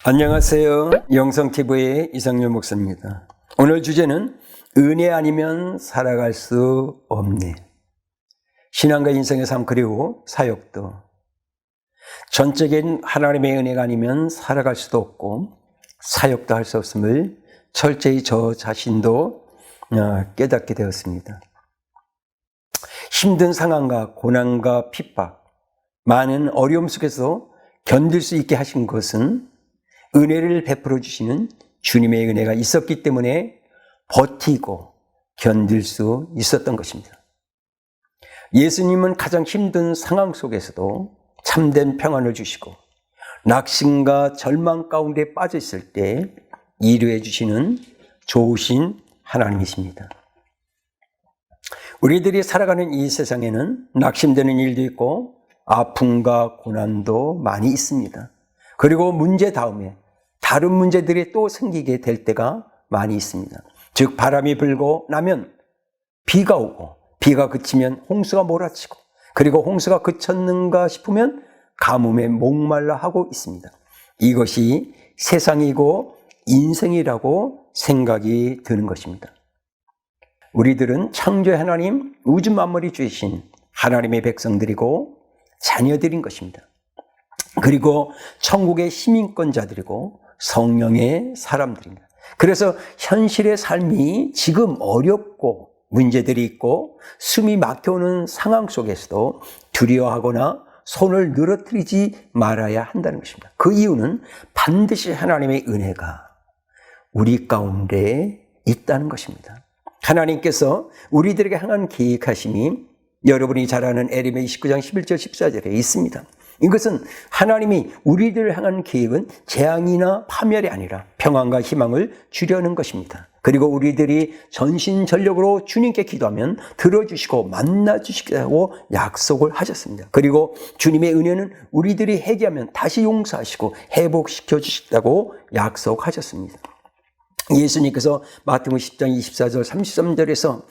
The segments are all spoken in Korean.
안녕하세요. 영성TV의 이상열 목사입니다. 오늘 주제는 은혜 아니면 살아갈 수 없네. 신앙과 인생의 삶 그리고 사역도. 전적인 하나님의 은혜가 아니면 살아갈 수도 없고 사역도 할 수 없음을 철저히 저 자신도 깨닫게 되었습니다. 힘든 상황과 고난과 핍박, 많은 어려움 속에서 견딜 수 있게 하신 것은 은혜를 베풀어 주시는 주님의 은혜가 있었기 때문에 버티고 견딜 수 있었던 것입니다. 예수님은 가장 힘든 상황 속에서도 참된 평안을 주시고 낙심과 절망 가운데 빠져 있을 때 위로해 주시는 좋으신 하나님이십니다. 우리들이 살아가는 이 세상에는 낙심되는 일도 있고 아픔과 고난도 많이 있습니다. 그리고 문제 다음에 다른 문제들이 또 생기게 될 때가 많이 있습니다. 즉 바람이 불고 나면 비가 오고 비가 그치면 홍수가 몰아치고 그리고 홍수가 그쳤는가 싶으면 가뭄에 목말라 하고 있습니다. 이것이 세상이고 인생이라고 생각이 드는 것입니다. 우리들은 창조의 하나님, 우주 만물이 주신 하나님의 백성들이고 자녀들인 것입니다. 그리고 천국의 시민권자들이고 성령의 사람들입니다. 그래서 현실의 삶이 지금 어렵고 문제들이 있고 숨이 막혀오는 상황 속에서도 두려워하거나 손을 늘어뜨리지 말아야 한다는 것입니다. 그 이유는 반드시 하나님의 은혜가 우리 가운데 있다는 것입니다. 하나님께서 우리들에게 향한 계획하심이 여러분이 잘 아는 에레미야 29장 11절 14절에 있습니다. 이것은 하나님이 우리들을 향한 계획은 재앙이나 파멸이 아니라 평안과 희망을 주려는 것입니다. 그리고 우리들이 전신전력으로 주님께 기도하면 들어주시고 만나주시겠다고 약속을 하셨습니다. 그리고 주님의 은혜는 우리들이 회개하면 다시 용서하시고 회복시켜 주시겠다고 약속하셨습니다. 예수님께서 마태복음 10장 24절 33절에서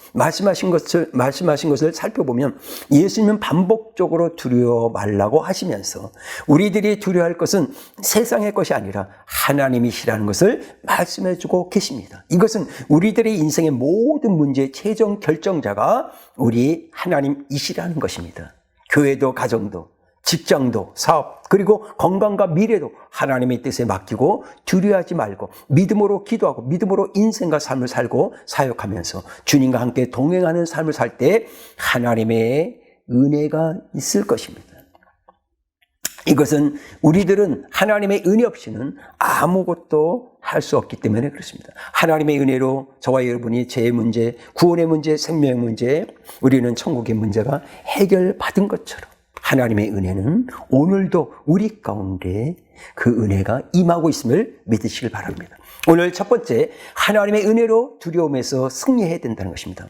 말씀하신 것을 살펴보면 예수님은 반복적으로 두려워 말라고 하시면서 우리들이 두려워할 것은 세상의 것이 아니라 하나님이시라는 것을 말씀해 주고 계십니다. 이것은 우리들의 인생의 모든 문제의 최종 결정자가 우리 하나님이시라는 것입니다. 교회도 가정도 직장도 사업 그리고 건강과 미래도 하나님의 뜻에 맡기고 두려워하지 말고 믿음으로 기도하고 믿음으로 인생과 삶을 살고 사역하면서 주님과 함께 동행하는 삶을 살 때 하나님의 은혜가 있을 것입니다. 이것은 우리들은 하나님의 은혜 없이는 아무것도 할 수 없기 때문에 그렇습니다. 하나님의 은혜로 저와 여러분이 죄의 문제, 구원의 문제, 생명의 문제, 우리는 천국의 문제가 해결받은 것처럼 하나님의 은혜는 오늘도 우리 가운데 그 은혜가 임하고 있음을 믿으시길 바랍니다. 오늘 첫 번째, 하나님의 은혜로 두려움에서 승리해야 된다는 것입니다.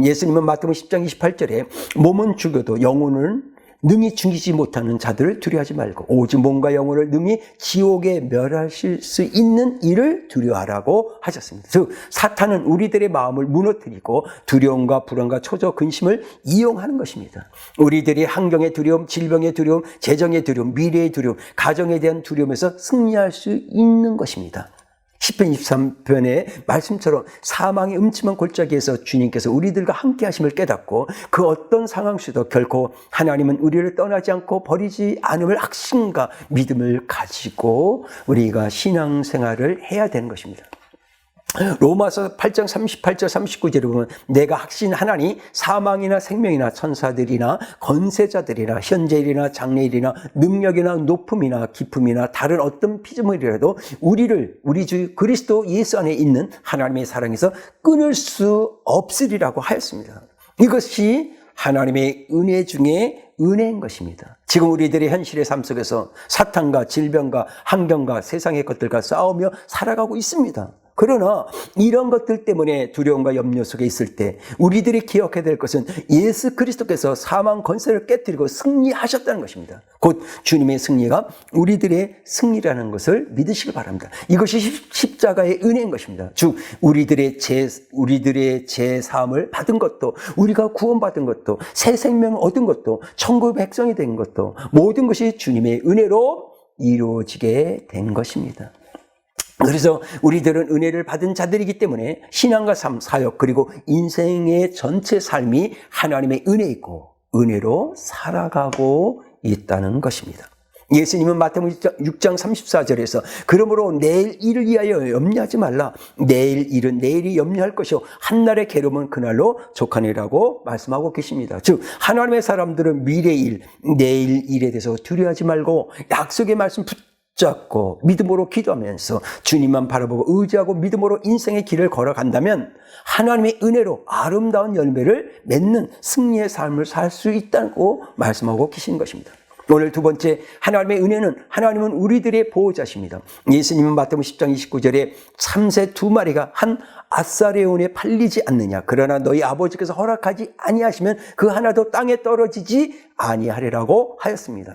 예수님은 마태복음 10장 28절에 몸은 죽여도 영혼은 능히 죽이지 못하는 자들을 두려워하지 말고 오직 몸과 영혼을 능히 지옥에 멸하실 수 있는 일을 두려워하라고 하셨습니다. 즉 사탄은 우리들의 마음을 무너뜨리고 두려움과 불안과 초조 근심을 이용하는 것입니다. 우리들이 환경의 두려움, 질병의 두려움, 재정의 두려움, 미래의 두려움, 가정에 대한 두려움에서 승리할 수 있는 것입니다. 시편 23편의 말씀처럼 사망의 음침한 골짜기에서 주님께서 우리들과 함께 하심을 깨닫고 그 어떤 상황 속에도 결코 하나님은 우리를 떠나지 않고 버리지 않음을 확신과 믿음을 가지고 우리가 신앙생활을 해야 되는 것입니다. 로마서 8장 38절 39절에 보면 내가 확신하나니 사망이나 생명이나 천사들이나 권세자들이나 현재일이나 장래일이나 능력이나 높음이나 깊음이나 다른 어떤 피조물이라도 우리 주 그리스도 예수 안에 있는 하나님의 사랑에서 끊을 수 없으리라고 하였습니다. 이것이 하나님의 은혜 중에 은혜인 것입니다. 지금 우리들의 현실의 삶 속에서 사탄과 질병과 환경과 세상의 것들과 싸우며 살아가고 있습니다. 그러나 이런 것들 때문에 두려움과 염려 속에 있을 때 우리들이 기억해야 될 것은 예수 그리스도께서 사망 권세를 깨뜨리고 승리하셨다는 것입니다. 곧 주님의 승리가 우리들의 승리라는 것을 믿으시기 바랍니다. 이것이 십자가의 은혜인 것입니다. 즉 우리들의 제 사함을 받은 것도 우리가 구원받은 것도 새 생명을 얻은 것도 천국의 백성이 된 것도 모든 것이 주님의 은혜로 이루어지게 된 것입니다. 그래서 우리들은 은혜를 받은 자들이기 때문에 신앙과 삶, 사역, 그리고 인생의 전체 삶이 하나님의 은혜이고 은혜로 살아가고 있다는 것입니다. 예수님은 마태복음 6장 34절에서 그러므로 내일 일을 위하여 염려하지 말라. 내일 일은 내일이 염려할 것이요 한날의 괴로움은 그날로 족하니라고 말씀하고 계십니다. 즉 하나님의 사람들은 미래 일, 내일 일에 대해서 두려워하지 말고 약속의 말씀 붙잡고 믿음으로 기도하면서 주님만 바라보고 의지하고 믿음으로 인생의 길을 걸어간다면 하나님의 은혜로 아름다운 열매를 맺는 승리의 삶을 살 수 있다고 말씀하고 계신 것입니다. 오늘 두 번째, 하나님의 은혜는, 하나님은 우리들의 보호자십니다. 예수님은 마태복음 10장 29절에 참새 2마리가 한 아사레온에 팔리지 않느냐. 그러나 너희 아버지께서 허락하지 아니하시면 그 하나도 땅에 떨어지지 아니하리라고 하였습니다.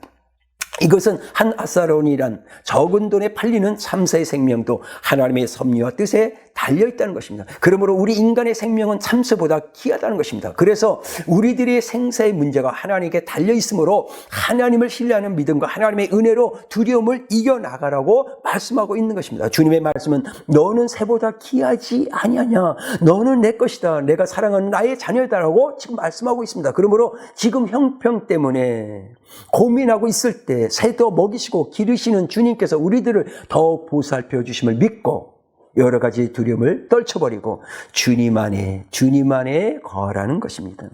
이것은 한 아사레온이란 적은 돈에 팔리는 참새의 생명도 하나님의 섭리와 뜻에 달려있다는 것입니다. 그러므로 우리 인간의 생명은 참새보다 귀하다는 것입니다. 그래서 우리들의 생사의 문제가 하나님께 달려있으므로 하나님을 신뢰하는 믿음과 하나님의 은혜로 두려움을 이겨나가라고 말씀하고 있는 것입니다. 주님의 말씀은 너는 새보다 귀하지 아니하냐, 너는 내 것이다, 내가 사랑하는 나의 자녀다라고 지금 말씀하고 있습니다. 그러므로 지금 형편 때문에 고민하고 있을 때 새도 먹이시고 기르시는 주님께서 우리들을 더 보살펴 주심을 믿고 여러 가지 두려움을 떨쳐버리고 주님 안에 거하라는 것입니다.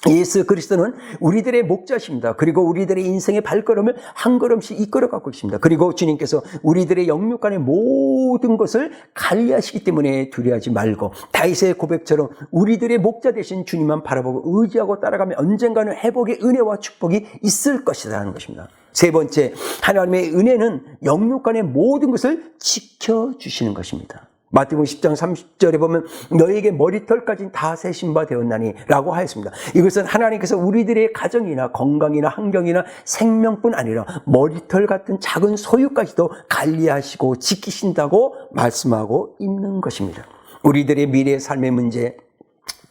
예수 그리스도는 우리들의 목자십니다. 그리고 우리들의 인생의 발걸음을 한 걸음씩 이끌어가고 있습니다. 그리고 주님께서 우리들의 영육간의 모든 것을 관리하시기 때문에 두려워하지 말고 다윗의 고백처럼 우리들의 목자 되신 주님만 바라보고 의지하고 따라가면 언젠가는 회복의 은혜와 축복이 있을 것이라는 것입니다. 세 번째, 하나님의 은혜는 영육간의 모든 것을 지켜주시는 것입니다. 마태복음 10장 30절에 보면 너에게 머리털까지 다 세신 바 되었나니 라고 하였습니다. 이것은 하나님께서 우리들의 가정이나 건강이나 환경이나 생명뿐 아니라 머리털 같은 작은 소유까지도 관리하시고 지키신다고 말씀하고 있는 것입니다. 우리들의 미래의 삶의 문제,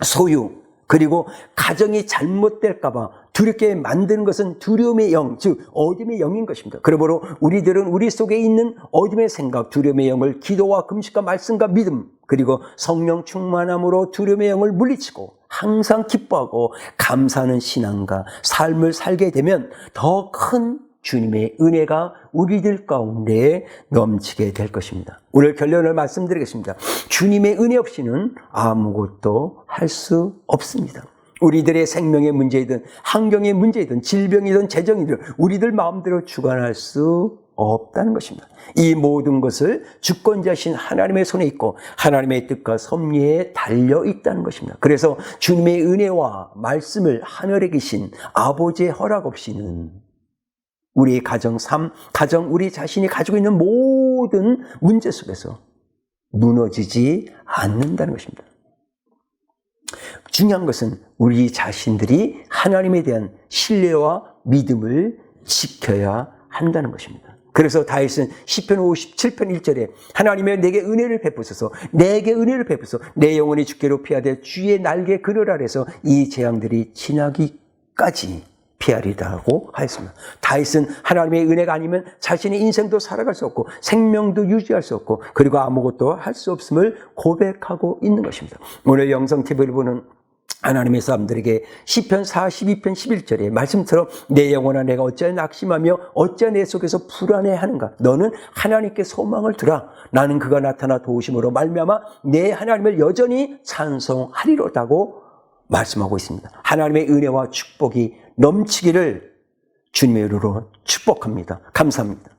소유, 그리고 가정이 잘못될까 봐 두렵게 만드는 것은 두려움의 영, 즉 어둠의 영인 것입니다. 그러므로 우리들은 우리 속에 있는 어둠의 생각, 두려움의 영을 기도와 금식과 말씀과 믿음, 그리고 성령 충만함으로 두려움의 영을 물리치고 항상 기뻐하고 감사하는 신앙과 삶을 살게 되면 더 큰 주님의 은혜가 우리들 가운데 넘치게 될 것입니다. 오늘 결론을 말씀드리겠습니다. 주님의 은혜 없이는 아무것도 할 수 없습니다. 우리들의 생명의 문제이든 환경의 문제이든 질병이든 재정이든 우리들 마음대로 주관할 수 없다는 것입니다. 이 모든 것을 주권자신 하나님의 손에 있고 하나님의 뜻과 섭리에 달려 있다는 것입니다. 그래서 주님의 은혜와 말씀을 하늘에 계신 아버지의 허락 없이는 우리의 가정, 삶, 가정, 우리 자신이 가지고 있는 모든 문제 속에서 무너지지 않는다는 것입니다. 중요한 것은 우리 자신들이 하나님에 대한 신뢰와 믿음을 지켜야 한다는 것입니다. 그래서 다윗은 시편 57편 1절에 하나님의 내게 은혜를 베푸소서, 내게 은혜를 베푸소서, 내 영혼이 주께로 피하되 주의 날개 그늘 아래서 이 재앙들이 지나기까지 피하리라고 하였습니다. 다윗은 하나님의 은혜가 아니면 자신의 인생도 살아갈 수 없고 생명도 유지할 수 없고 그리고 아무것도 할 수 없음을 고백하고 있는 것입니다. 오늘 영성TV를 보는 하나님의 사람들에게 시편 42편 11절에 말씀처럼 내 영혼아 내가 어찌하여 낙심하며 어찌하여 내 속에서 불안해하는가. 너는 하나님께 소망을 두라. 나는 그가 나타나 도우심으로 말미암아 내 하나님을 여전히 찬송하리로다고 말씀하고 있습니다. 하나님의 은혜와 축복이 넘치기를 주님의 이름으로 축복합니다. 감사합니다.